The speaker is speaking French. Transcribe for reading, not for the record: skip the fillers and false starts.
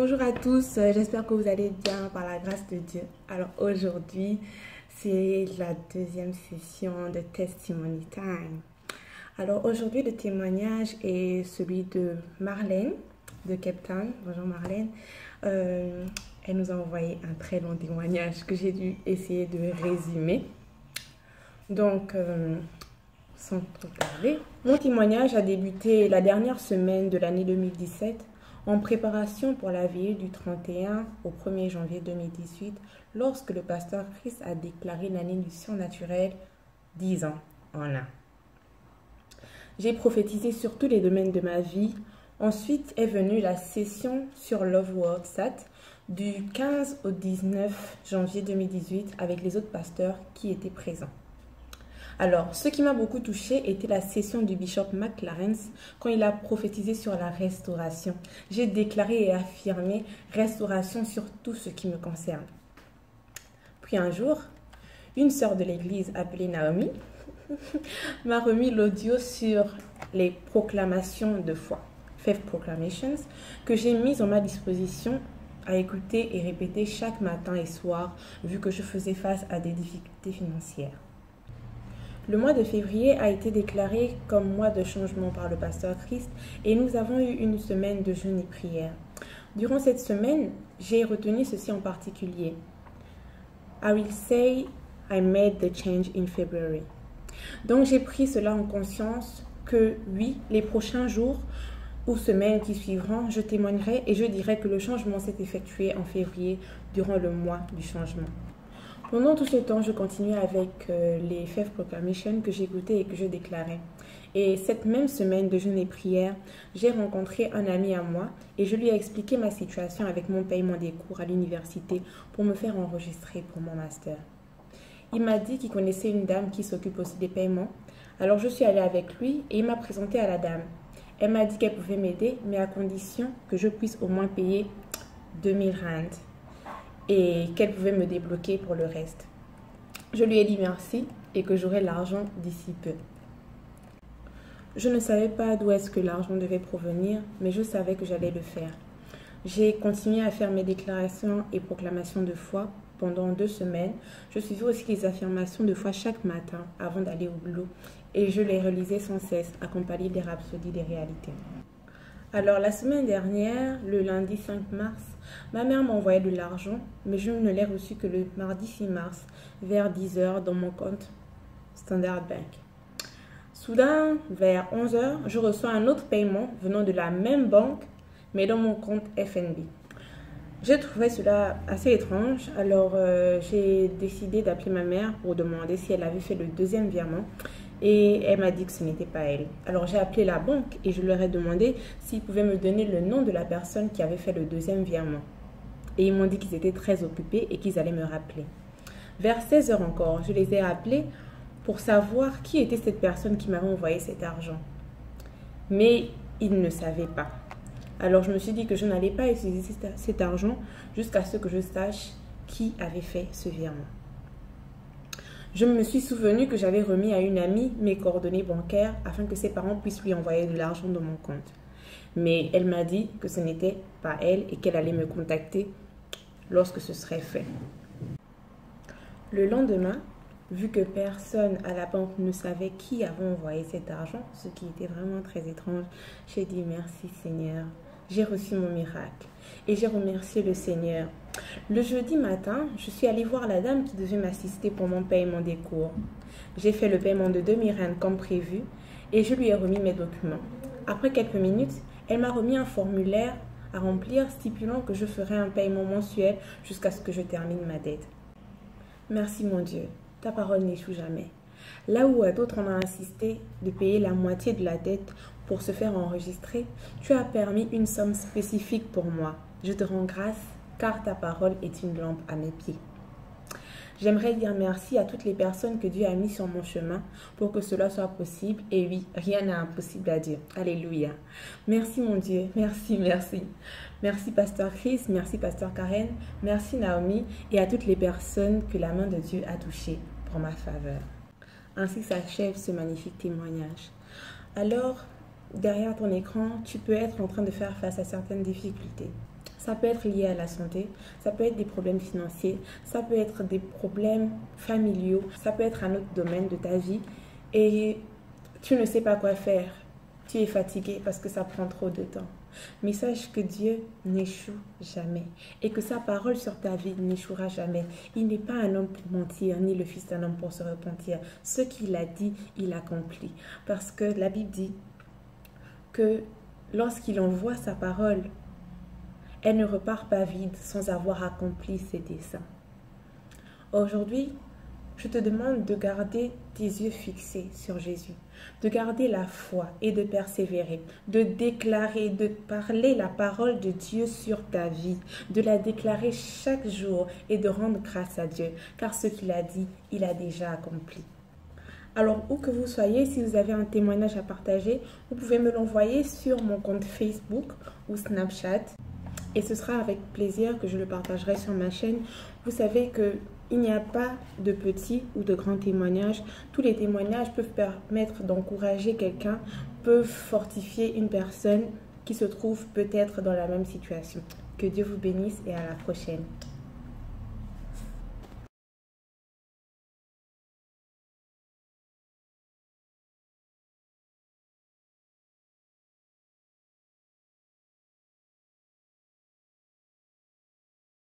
Bonjour à tous, j'espère que vous allez bien par la grâce de Dieu. Alors aujourd'hui, c'est la deuxième session de Testimony Time. Alors aujourd'hui, le témoignage est celui de Marlène de Cape Town. Bonjour Marlène. Elle nous a envoyé un très long témoignage que j'ai dû essayer de résumer. Donc, sans trop tarder, mon témoignage a débuté la dernière semaine de l'année 2017 en préparation pour la veillée du 31 au 1er janvier 2018 lorsque le pasteur Chris a déclaré l'année du surnaturel 10 ans en un. J'ai prophétisé sur tous les domaines de ma vie. Ensuite est venue la session sur Love World Sat du 15 au 19 janvier 2018 avec les autres pasteurs qui étaient présents. Alors, ce qui m'a beaucoup touchée était la session du bishop McLarens quand il a prophétisé sur la restauration. J'ai déclaré et affirmé restauration sur tout ce qui me concerne. Puis un jour, une sœur de l'église appelée Naomi m'a remis l'audio sur les proclamations de foi, Faith Proclamations, que j'ai mis à ma disposition à écouter et répéter chaque matin et soir vu que je faisais face à des difficultés financières. Le mois de février a été déclaré comme mois de changement par le pasteur Christ et nous avons eu une semaine de jeûne et prière. Durant cette semaine, j'ai retenu ceci en particulier. I will say I made the change in February. Donc j'ai pris cela en conscience que oui, les prochains jours ou semaines qui suivront, je témoignerai et je dirai que le changement s'est effectué en février durant le mois du changement. Pendant tout ce temps, je continuais avec les Faith Proclamations que j'écoutais et que je déclarais. Et cette même semaine de jeûne et prière, j'ai rencontré un ami à moi et je lui ai expliqué ma situation avec mon paiement des cours à l'université pour me faire enregistrer pour mon master. Il m'a dit qu'il connaissait une dame qui s'occupe aussi des paiements. Alors je suis allée avec lui et il m'a présenté à la dame. Elle m'a dit qu'elle pouvait m'aider, mais à condition que je puisse au moins payer 2000 rand. Et qu'elle pouvait me débloquer pour le reste. Je lui ai dit merci et que j'aurais l'argent d'ici peu. Je ne savais pas d'où est-ce que l'argent devait provenir, mais je savais que j'allais le faire. J'ai continué à faire mes déclarations et proclamations de foi pendant 2 semaines. Je suivais aussi les affirmations de foi chaque matin avant d'aller au boulot et je les relisais sans cesse, accompagnées des rhapsodies des réalités. Alors, la semaine dernière, le lundi 5 mars, ma mère m'a envoyé de l'argent, mais je ne l'ai reçu que le mardi 6 mars, vers 10 h dans mon compte Standard Bank. Soudain, vers 11 h, je reçois un autre paiement venant de la même banque, mais dans mon compte FNB. J'ai trouvé cela assez étrange, alors j'ai décidé d'appeler ma mère pour demander si elle avait fait le deuxième virement. Et elle m'a dit que ce n'était pas elle. Alors j'ai appelé la banque et je leur ai demandé s'ils pouvaient me donner le nom de la personne qui avait fait le deuxième virement. Et ils m'ont dit qu'ils étaient très occupés et qu'ils allaient me rappeler. Vers 16 h encore, je les ai appelés pour savoir qui était cette personne qui m'avait envoyé cet argent. Mais ils ne savaient pas. Alors je me suis dit que je n'allais pas utiliser cet argent jusqu'à ce que je sache qui avait fait ce virement. Je me suis souvenu que j'avais remis à une amie mes coordonnées bancaires afin que ses parents puissent lui envoyer de l'argent dans mon compte. Mais elle m'a dit que ce n'était pas elle et qu'elle allait me contacter lorsque ce serait fait. Le lendemain, vu que personne à la banque ne savait qui avait envoyé cet argent, ce qui était vraiment très étrange, j'ai dit merci Seigneur. J'ai reçu mon miracle et j'ai remercié le Seigneur. Le jeudi matin, je suis allée voir la dame qui devait m'assister pour mon paiement des cours. J'ai fait le paiement de 2000 rand comme prévu et je lui ai remis mes documents. Après quelques minutes, elle m'a remis un formulaire à remplir stipulant que je ferai un paiement mensuel jusqu'à ce que je termine ma dette. Merci mon Dieu, ta parole n'échoue jamais. Là où à d'autres on a insisté de payer la moitié de la dette pour se faire enregistrer, tu as permis une somme spécifique pour moi. Je te rends grâce car ta parole est une lampe à mes pieds. J'aimerais dire merci à toutes les personnes que Dieu a mis sur mon chemin pour que cela soit possible. Et oui, rien n'est impossible à Dieu. Alléluia. Merci mon Dieu, merci, merci. Merci Pasteur Chris, merci Pasteur Karen, merci Naomi et à toutes les personnes que la main de Dieu a touchées pour ma faveur. Ainsi s'achève ce magnifique témoignage. Alors, derrière ton écran, tu peux être en train de faire face à certaines difficultés. Ça peut être lié à la santé, ça peut être des problèmes financiers, ça peut être des problèmes familiaux, ça peut être un autre domaine de ta vie et tu ne sais pas quoi faire. Tu es fatigué parce que ça prend trop de temps. Mais sache que Dieu n'échoue jamais et que sa parole sur ta vie n'échouera jamais. Il n'est pas un homme pour mentir, ni le fils d'un homme pour se repentir. Ce qu'il a dit, il accomplit. Parce que la Bible dit que lorsqu'il envoie sa parole, elle ne repart pas vide sans avoir accompli ses desseins. Aujourd'hui, je te demande de garder tes yeux fixés sur Jésus, de garder la foi et de persévérer, de déclarer, de parler la parole de Dieu sur ta vie, de la déclarer chaque jour et de rendre grâce à Dieu, car ce qu'il a dit, il a déjà accompli. Alors, où que vous soyez, si vous avez un témoignage à partager, vous pouvez me l'envoyer sur mon compte Facebook ou Snapchat. Et ce sera avec plaisir que je le partagerai sur ma chaîne. Vous savez qu'il n'y a pas de petits ou de grands témoignages. Tous les témoignages peuvent permettre d'encourager quelqu'un, peuvent fortifier une personne qui se trouve peut-être dans la même situation. Que Dieu vous bénisse et à la prochaine.